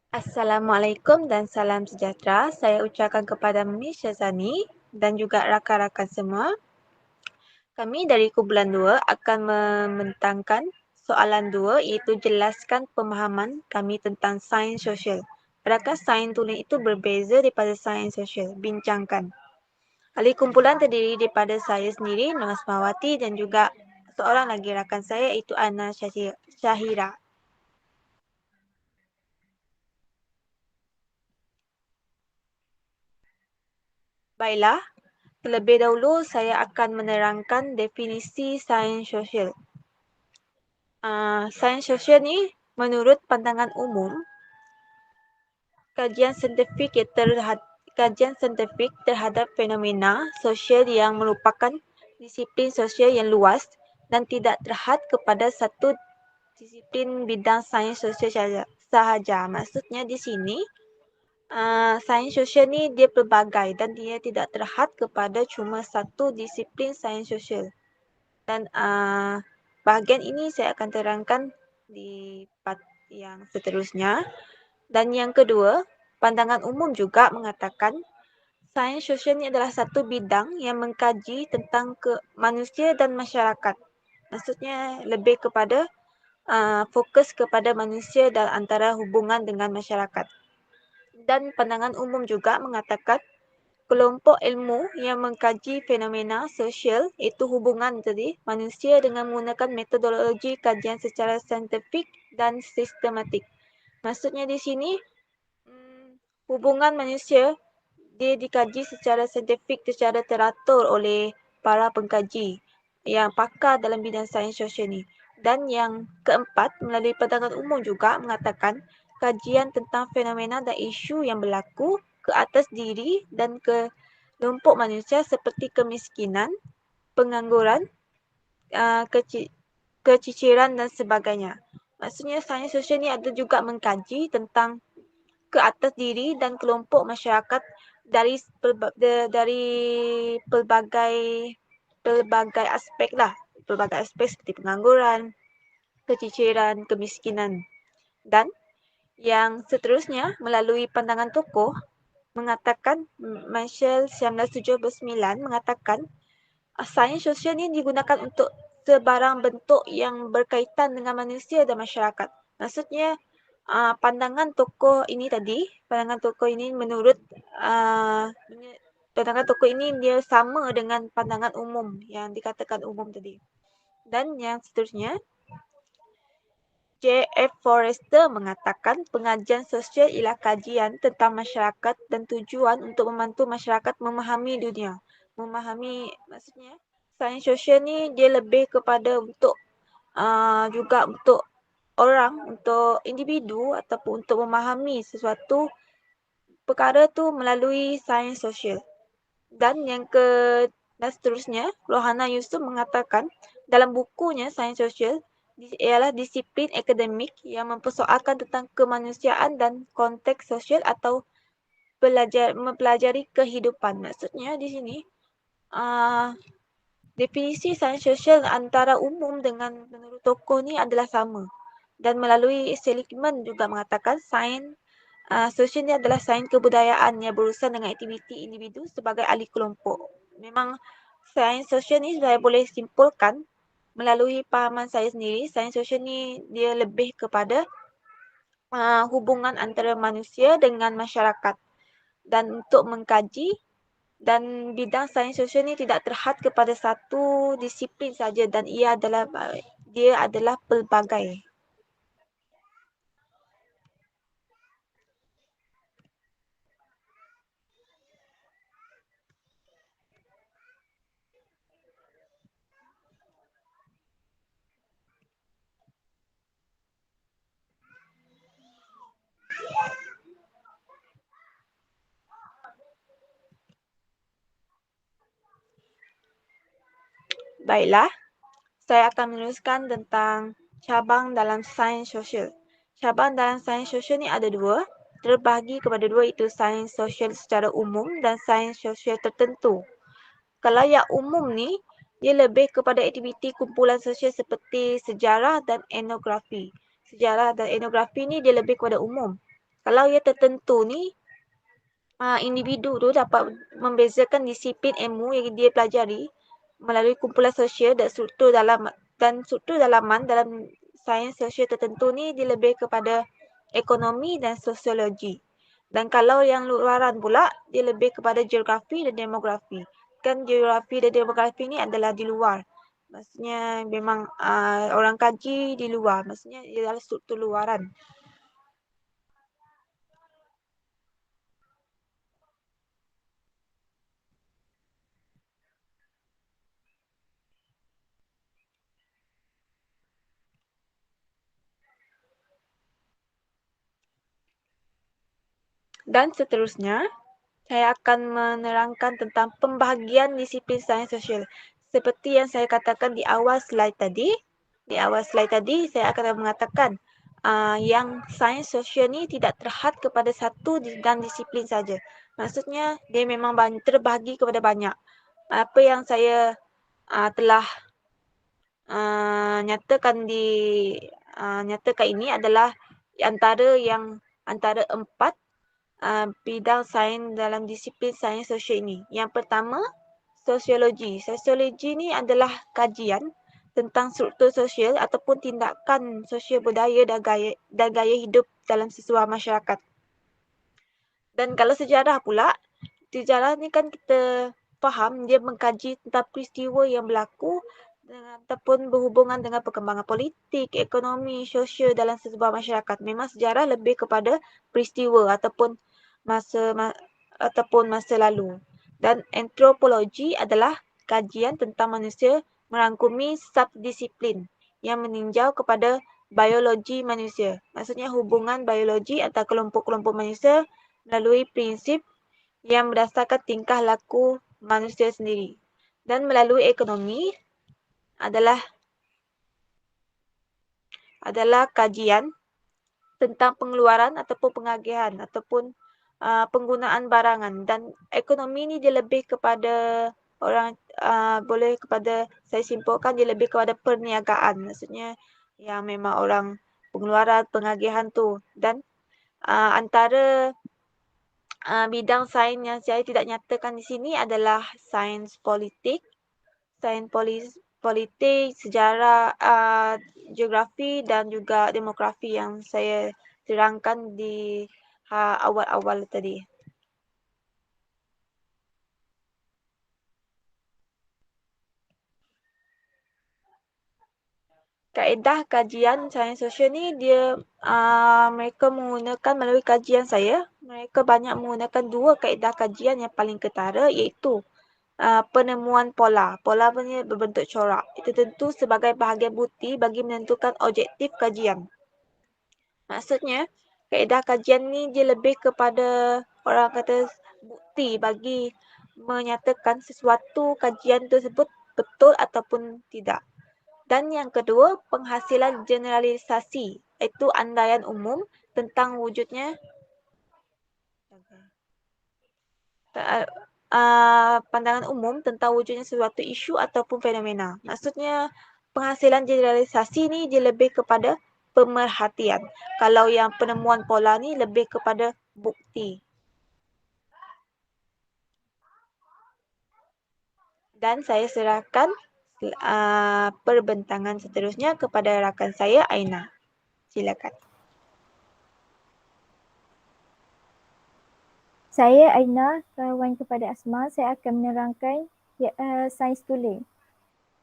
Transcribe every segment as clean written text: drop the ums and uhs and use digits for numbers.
Assalamualaikum dan salam sejahtera. Saya ucapkan kepada Miss Syazani dan juga rakan-rakan semua. Kami dari kumpulan 2 akan membentangkan soalan 2 iaitu jelaskan pemahaman kami tentang sains sosial. Adakah sains tulis itu berbeza daripada sains sosial? Bincangkan. Ahli kumpulan terdiri daripada saya sendiri, Nur Asmawati dan juga seorang lagi rakan saya iaitu Ana Syahira. Baiklah, terlebih dahulu saya akan menerangkan definisi sains sosial. Sains sosial ni menurut pandangan umum, kajian saintifik terhadap fenomena sosial yang merupakan disiplin sosial yang luas dan tidak terhad kepada satu disiplin bidang sains sosial sahaja. Maksudnya di sini sains sosial ni dia pelbagai dan dia tidak terhad kepada cuma satu disiplin sains sosial. Dan bahagian ini saya akan terangkan di part yang seterusnya. Dan yang kedua, pandangan umum juga mengatakan sains sosial ini adalah satu bidang yang mengkaji tentang manusia dan masyarakat. Maksudnya lebih kepada fokus kepada manusia dan antara hubungan dengan masyarakat. Dan pandangan umum juga mengatakan kelompok ilmu yang mengkaji fenomena sosial iaitu hubungan tadi manusia dengan menggunakan metodologi kajian secara saintifik dan sistematik. Maksudnya di sini hubungan manusia dia dikaji secara saintifik secara teratur oleh para pengkaji yang pakar dalam bidang sains sosial ni. Dan yang keempat, melalui pandangan umum juga mengatakan kajian tentang fenomena dan isu yang berlaku ke atas diri dan ke kelompok manusia seperti kemiskinan, pengangguran, keciciran dan sebagainya. Maksudnya sains sosial ni ada juga mengkaji tentang ke atas diri dan kelompok masyarakat dari pelbagai aspek lah. Pelbagai aspek seperti pengangguran, keciciran, kemiskinan. Dan yang seterusnya melalui pandangan tokoh mengatakan Marshall 1979 mengatakan sains sosial ini digunakan untuk sebarang bentuk yang berkaitan dengan manusia dan masyarakat. Maksudnya pandangan tokoh ini tadi, pandangan tokoh ini menurut pandangan tokoh ini dia sama dengan pandangan umum yang dikatakan umum tadi. Dan yang seterusnya J.F. Forrester mengatakan pengajian sosial ialah kajian tentang masyarakat dan tujuan untuk membantu masyarakat memahami dunia. Memahami maksudnya sains sosial ni dia lebih kepada untuk juga untuk orang, untuk individu ataupun untuk memahami sesuatu perkara tu melalui sains sosial. Dan yang dan seterusnya, Rohana Yusuf mengatakan dalam bukunya Sains Sosial ialah disiplin akademik yang mempersoalkan tentang kemanusiaan dan konteks sosial atau mempelajari kehidupan. Maksudnya di sini definisi sains sosial antara umum dengan menurut tokoh ni adalah sama. Dan melalui Seligman juga mengatakan sains sosial ni adalah sains kebudayaan yang berurusan dengan aktiviti individu sebagai ahli kelompok. Memang sains sosial ni saya boleh simpulkan melalui pahaman saya sendiri, sains sosial ni dia lebih kepada hubungan antara manusia dengan masyarakat. Dan untuk mengkaji dan bidang sains sosial ni tidak terhad kepada satu disiplin saja dan dia adalah pelbagai. Baiklah, saya akan meneruskan tentang cabang dalam sains sosial. Cabang dalam sains sosial ni ada dua, terbahagi kepada dua iaitu sains sosial secara umum dan sains sosial tertentu. Kalau yang umum ni, dia lebih kepada aktiviti kumpulan sosial seperti sejarah dan etnografi. Sejarah dan etnografi ni dia lebih kepada umum. Kalau ia tertentu ni, individu tu dapat membezakan disiplin ilmu yang dia pelajari melalui kumpulan sosial dan struktur dalaman dalam sains sosial tertentu ni dia lebih kepada ekonomi dan sosiologi. Dan kalau yang luaran pula, dia lebih kepada geografi dan demografi. Kan geografi dan demografi ni adalah di luar. Maksudnya memang orang kaji di luar. Maksudnya ia adalah struktur luaran. Dan seterusnya, saya akan menerangkan tentang pembahagian disiplin sains sosial. Seperti yang saya katakan di awal slide tadi, saya akan mengatakan yang sains sosial ni tidak terhad kepada satu dan disiplin saja. Maksudnya dia memang terbahagi kepada banyak. Apa yang saya telah nyatakan ini adalah antara empat bidang sains dalam disiplin sains sosial ini. Yang pertama, sosiologi. Sosiologi ni adalah kajian tentang struktur sosial ataupun tindakan sosial budaya dan gaya hidup dalam sesuatu masyarakat. Dan kalau sejarah pula, sejarah ni kan kita faham dia mengkaji tentang peristiwa yang berlaku ataupun berhubungan dengan perkembangan politik, ekonomi, sosial dalam sebuah masyarakat. Memang sejarah lebih kepada peristiwa ataupun masa lalu. Dan antropologi adalah kajian tentang manusia merangkumi subdisiplin yang meninjau kepada biologi manusia. Maksudnya hubungan biologi antara kelompok-kelompok manusia melalui prinsip yang berdasarkan tingkah laku manusia sendiri. Dan melalui ekonomi adalah kajian tentang pengeluaran ataupun pengagihan ataupun penggunaan barangan. Dan ekonomi ni dia lebih kepada saya simpulkan dia lebih kepada perniagaan. Maksudnya yang memang orang pengeluaran, pengagihan tu. Dan antara bidang sains yang saya tidak nyatakan di sini adalah sains politik, sejarah, geografi dan juga demografi yang saya terangkan di awal-awal tadi. Kaedah kajian sains sosial ni mereka menggunakan melalui kajian saya, mereka banyak menggunakan dua kaedah kajian yang paling ketara iaitu penemuan pola. Pola punya berbentuk corak. Itu tentu sebagai bahagian bukti bagi menentukan objektif kajian. Maksudnya, kaedah kajian ni dia lebih kepada orang kata bukti bagi menyatakan sesuatu kajian tersebut betul ataupun tidak. Dan yang kedua, penghasilan generalisasi, iaitu andaian umum tentang wujudnya pandangan umum tentang wujudnya sesuatu isu ataupun fenomena. Maksudnya penghasilan generalisasi ni dia lebih kepada pemerhatian. Kalau yang penemuan pola ni lebih kepada bukti. Dan saya serahkan perbentangan seterusnya kepada rakan saya Aina. Silakan. Saya Aina, kawan kepada Asma, saya akan menerangkan sains tulen.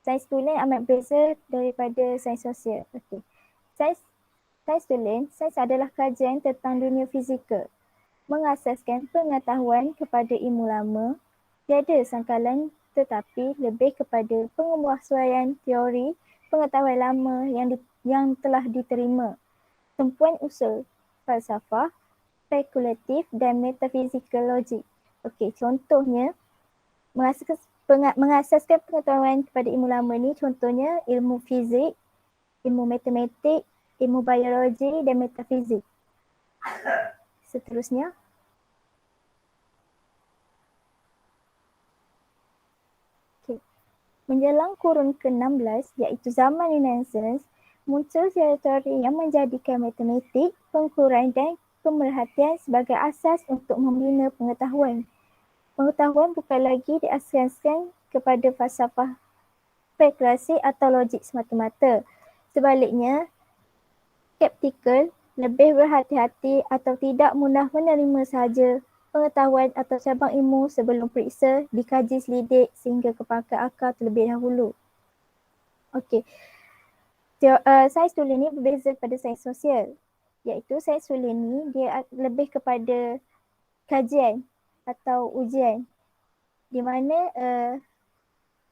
Sains tulen amat berbeza daripada sains sosial. Okey. Sains tulen, sains adalah kajian tentang dunia fizikal. Mengasaskan pengetahuan kepada ilmu lama, tiada sangkalan tetapi lebih kepada pengemuasuaian teori pengetahuan lama yang telah diterima. Tumpuan usul falsafah, spekulatif dan metafisikal logik. Okey, contohnya mengasaskan pengetahuan kepada ilmu lama ni contohnya ilmu fizik, ilmu matematik, ilmu biologi dan metafizik. Seterusnya. Okay. Menjelang kurun ke-16 iaitu zaman Renaissance, muncul teori yang menjadikan matematik, pengukuran dan pemerhatian sebagai asas untuk membina pengetahuan. Pengetahuan bukan lagi diasaskan kepada falsafah spekulasi atau logik semata-mata. Sebaliknya, skeptikal lebih berhati-hati atau tidak mudah menerima sahaja pengetahuan atau cabang ilmu sebelum periksa, dikaji selidik sehingga ke pangkal akal terlebih dahulu. Okey. Sains tulen ni berbeza pada sains sosial. Iaitu sains tulen ni dia lebih kepada kajian atau ujian. Di mana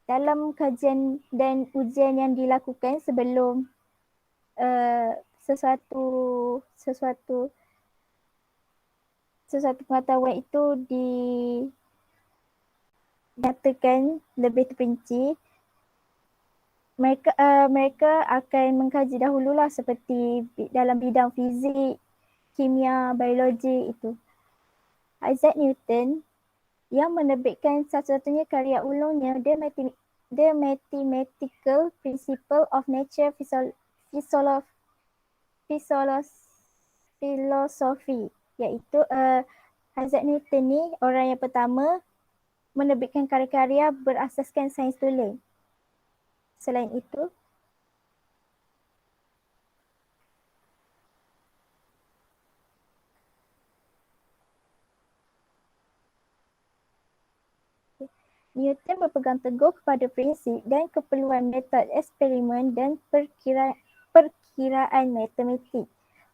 dalam kajian dan ujian yang dilakukan sebelum sesuatu pengetahuan itu dinyatakan lebih terperinci, mereka akan mengkaji dahululah seperti dalam bidang fizik, kimia, biologi itu. Isaac Newton yang menerbitkan satu-satunya karya ulungnya The Mathematical Principle of Natural Philosophy, iaitu Isaac Newton ni orang yang pertama menerbitkan karya-karya berasaskan sains tulen. Selain itu, Newton berpegang teguh kepada prinsip dan keperluan metod eksperimen dan perkiraan matematik.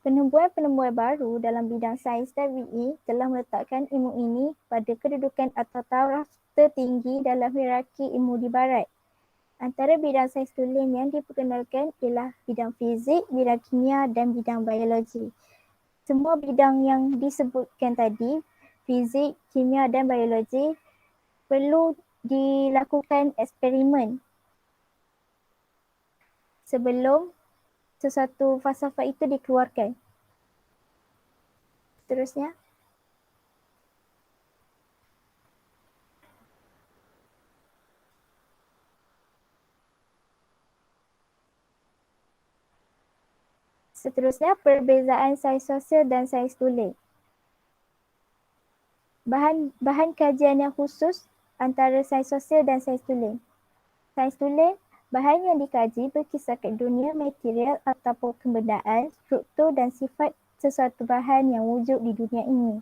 Penemuan-penemuan baru dalam bidang sains tabi'i telah meletakkan ilmu ini pada kedudukan atau taraf tertinggi dalam hierarki ilmu di barat. Antara bidang sains tulen yang diperkenalkan ialah bidang fizik, bidang kimia dan bidang biologi. Semua bidang yang disebutkan tadi, fizik, kimia dan biologi, perlu dilakukan eksperimen sebelum sesuatu falsafah itu dikeluarkan. Seterusnya, perbezaan sains sosial dan sains tulen. Bahan kajian yang khusus antara sains sosial dan sains tulen. Sains tulen, bahan yang dikaji berkisarkan dunia material ataupun kebendaan, struktur dan sifat sesuatu bahan yang wujud di dunia ini.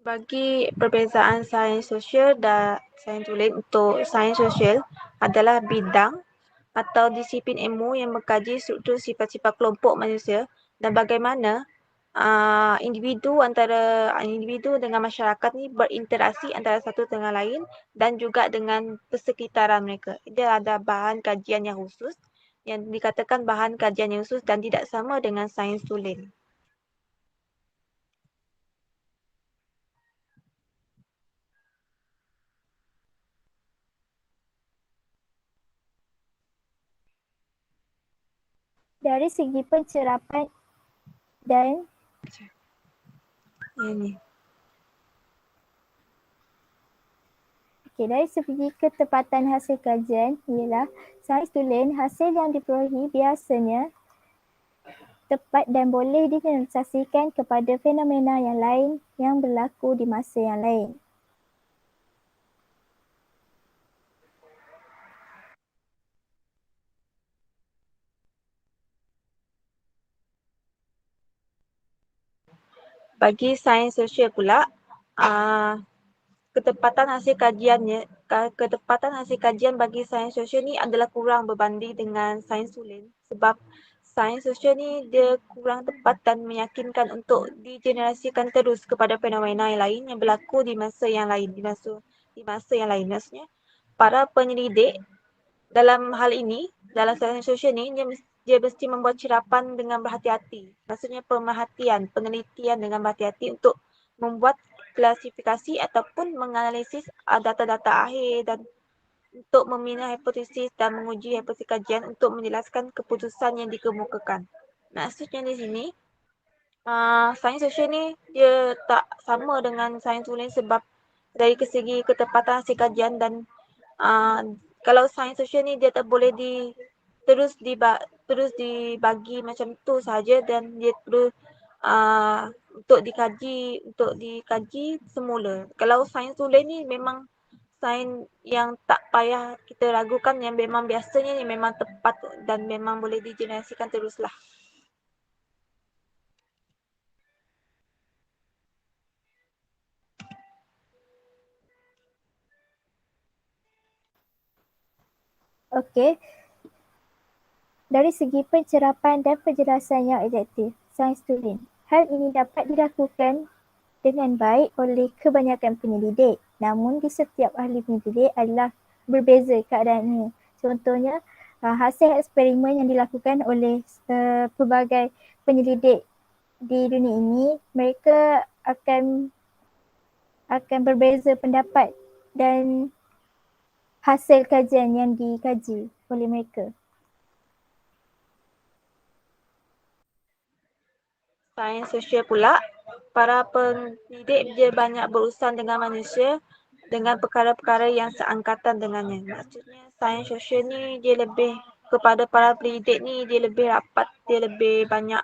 Bagi perbezaan sains sosial dan sains tulen, untuk sains sosial adalah bidang atau disiplin ilmu yang mengkaji struktur sifat-sifat kelompok manusia dan bagaimana individu dengan masyarakat ni berinteraksi antara satu dengan lain dan juga dengan persekitaran mereka. Dia ada bahan kajian yang khusus yang dikatakan bahan kajian yang khusus dan tidak sama dengan sains tulen. Dari segi pencerapan dan dari segi ketepatan hasil kajian ialah sains tulen, hasil yang diperolehi biasanya tepat dan boleh digeneralisasikan kepada fenomena yang lain yang berlaku di masa yang lain. Bagi sains sosial pula, ketepatan hasil kajian bagi sains sosial ni adalah kurang berbanding dengan sains tulen, sebab sains sosial ni dia kurang tepat dan meyakinkan untuk digenerasikan terus kepada fenomena yang lain yang berlaku di masa yang lain. Maksudnya, para penyelidik dalam hal ini, dalam sains sosial ni, dia mesti membuat cerapan dengan berhati-hati. Maksudnya penelitian dengan berhati-hati untuk membuat klasifikasi ataupun menganalisis data-data akhir dan untuk membina hipotesis dan menguji hipotesis kajian untuk menjelaskan keputusan yang dikemukakan. Maksudnya di sini, sains sosial ni dia tak sama dengan sains tulen sebab dari segi ketepatan hasil kajian dan kalau sains sosial ni dia tak boleh terus terus dibagi macam tu saja dan dia perlu untuk dikaji semula. Kalau sains tulen ni memang sains yang tak payah kita ragukan, yang memang biasanya ni memang tepat dan memang boleh digenerasikan teruslah. Okey, dari segi pencerapan dan penjelasan yang efektif, sains tulen. Hal ini dapat dilakukan dengan baik oleh kebanyakan penyelidik. Namun di setiap ahli penyelidik adalah berbeza keadaannya. Contohnya, hasil eksperimen yang dilakukan oleh pelbagai penyelidik di dunia ini, mereka akan berbeza pendapat dan hasil kajian yang dikaji oleh mereka. Sains sosial pula, para pendidik dia banyak berurusan dengan manusia dengan perkara-perkara yang seangkatan dengannya. Maksudnya sains sosial ni dia lebih kepada para pendidik ni, dia lebih rapat, dia lebih banyak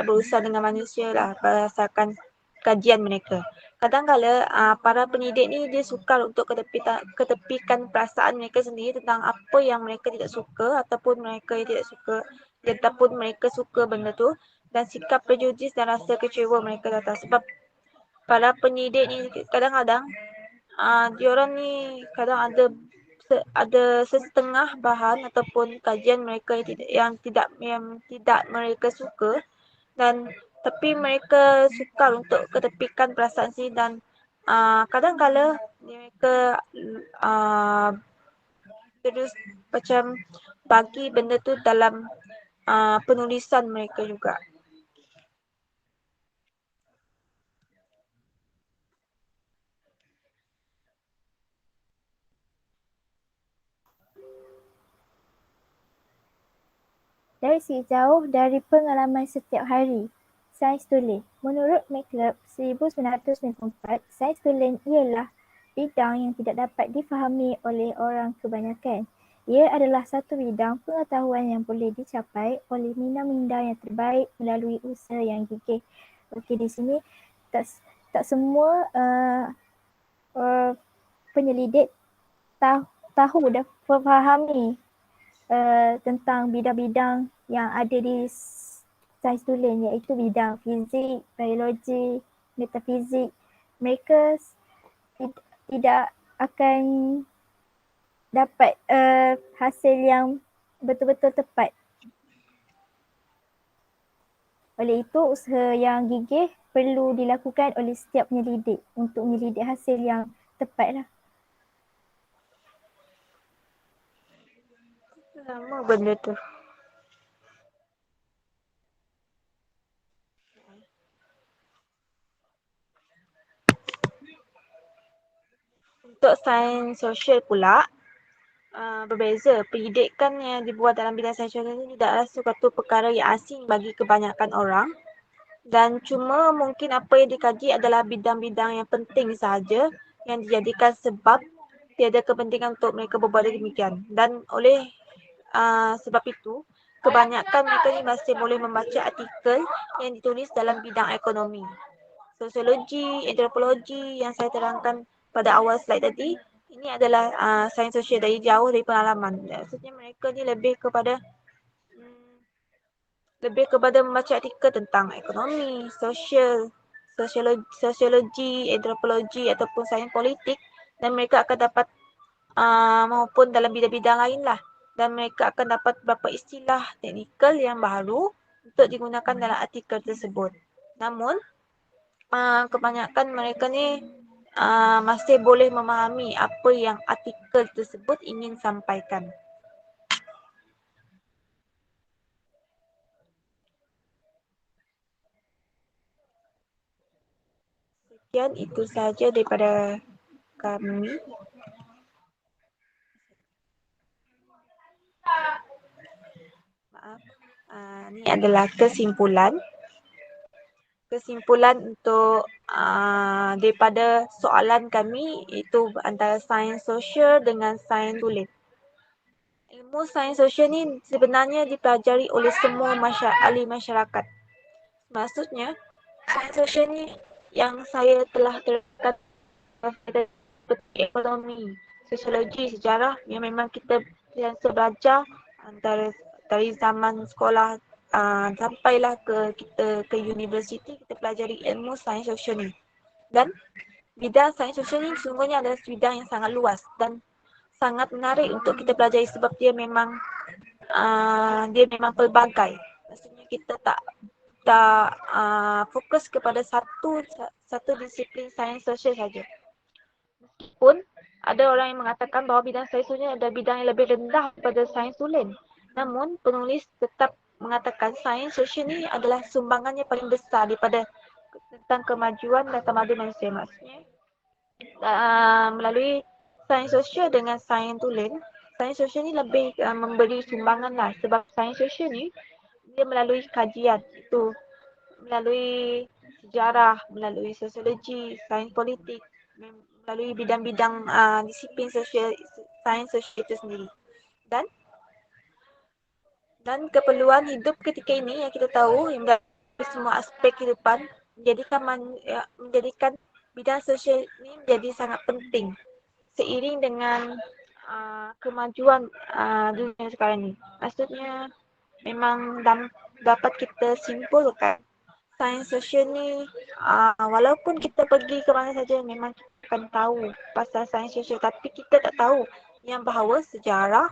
berurusan dengan manusia lah berdasarkan kajian mereka. Kadang-kala para pendidik ni dia sukar untuk ketepikan perasaan mereka sendiri tentang apa yang mereka tidak suka ataupun mereka tidak suka, ataupun mereka suka benda tu, dan sikap prejudis dan rasa kecewa mereka datang. Sebab para pendidik ni kadang-kadang diorang ni kadang ada setengah bahan ataupun kajian mereka yang tidak mereka suka, dan tapi mereka sukar untuk ketepikan perasaan sendiri, dan kadang-kala mereka terus macam bagi benda tu dalam penulisan mereka juga. Dari segi jauh dari pengalaman setiap hari, sains tulen. Menurut McCulloch 1994, sains tulen ialah bidang yang tidak dapat difahami oleh orang kebanyakan. Ia adalah satu bidang pengetahuan yang boleh dicapai oleh minda-minda yang terbaik melalui usaha yang gigih. Okey, di sini tak semua penyelidik tahu dan memahami tentang bidang-bidang yang ada di sains tulen, iaitu bidang fizik, biologi, metafizik. Mereka tidak akan dapat hasil yang betul-betul tepat. Oleh itu, usaha yang gigih perlu dilakukan oleh setiap penyelidik untuk menyelidik hasil yang tepat lah. Lama benda tu. Untuk sains sosial pula, berbeza. Pendidikan yang dibuat dalam bidang sains sosial ini tidaklah suatu perkara yang asing bagi kebanyakan orang, dan cuma mungkin apa yang dikaji adalah bidang-bidang yang penting sahaja yang dijadikan sebab tiada kepentingan untuk mereka berbuat demikian. Dan oleh sebab itu, kebanyakan mereka ni masih boleh membaca artikel yang ditulis dalam bidang ekonomi, sosiologi, antropologi yang saya terangkan pada awal slide tadi. Ini adalah sains sosial dari jauh dari pengalaman. Maksudnya mereka ni lebih kepada membaca artikel tentang ekonomi, sosiologi, antropologi ataupun sains politik, dan mereka akan dapat maupun dalam bidang-bidang lain lah, dan mereka akan dapat beberapa istilah teknikal yang baru untuk digunakan dalam artikel tersebut. Namun kebanyakan mereka ni masih boleh memahami apa yang artikel tersebut ingin sampaikan. Sekian, itu sahaja daripada kami. Maaf, ini adalah kesimpulan untuk daripada soalan kami, iaitu antara sains sosial dengan sains tulen. Ilmu sains sosial ni sebenarnya dipelajari oleh semua ahli masyarakat. Maksudnya, sains sosial ni yang saya telah terangkan seperti ekonomi, sosiologi, sejarah yang memang kita biasa belajar antara dari zaman sekolah sampailah ke kita ke universiti, kita pelajari ilmu sains sosial ni. Dan bidang sains sosial ni sesungguhnya adalah bidang yang sangat luas dan sangat menarik untuk kita pelajari sebab dia memang pelbagai. Maksudnya kita tak fokus kepada satu disiplin sains sosial saja. Meskipun ada orang yang mengatakan bahawa bidang sains sosial adalah bidang yang lebih rendah daripada sains tulen. Namun penulis tetap mengatakan sains sosial ni adalah sumbangannya paling besar daripada tentang kemajuan dan tamadun manusia. Maksudnya melalui sains sosial dengan sains tulen, sains sosial ni lebih memberi sumbangan lah sebab sains sosial ni dia melalui kajian itu melalui sejarah, melalui sosiologi, sains politik, melalui bidang-bidang disiplin sosial sains sosial itu sendiri. Dan keperluan hidup ketika ini yang kita tahu yang dari semua aspek kehidupan menjadikan bidang sosial ini menjadi sangat penting seiring dengan kemajuan dunia sekarang ini. Maksudnya memang dapat kita simpulkan sains sosial ni walaupun kita pergi ke mana saja memang kita akan tahu pasal sains sosial tapi kita tak tahu yang bahawa sejarah,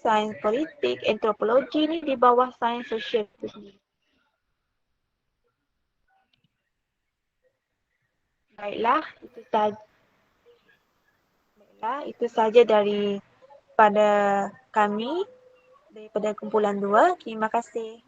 sains politik, antropologi ni di bawah sains sosial itu sendiri. Baiklah, itu saja daripada kami daripada kumpulan 2. Terima kasih.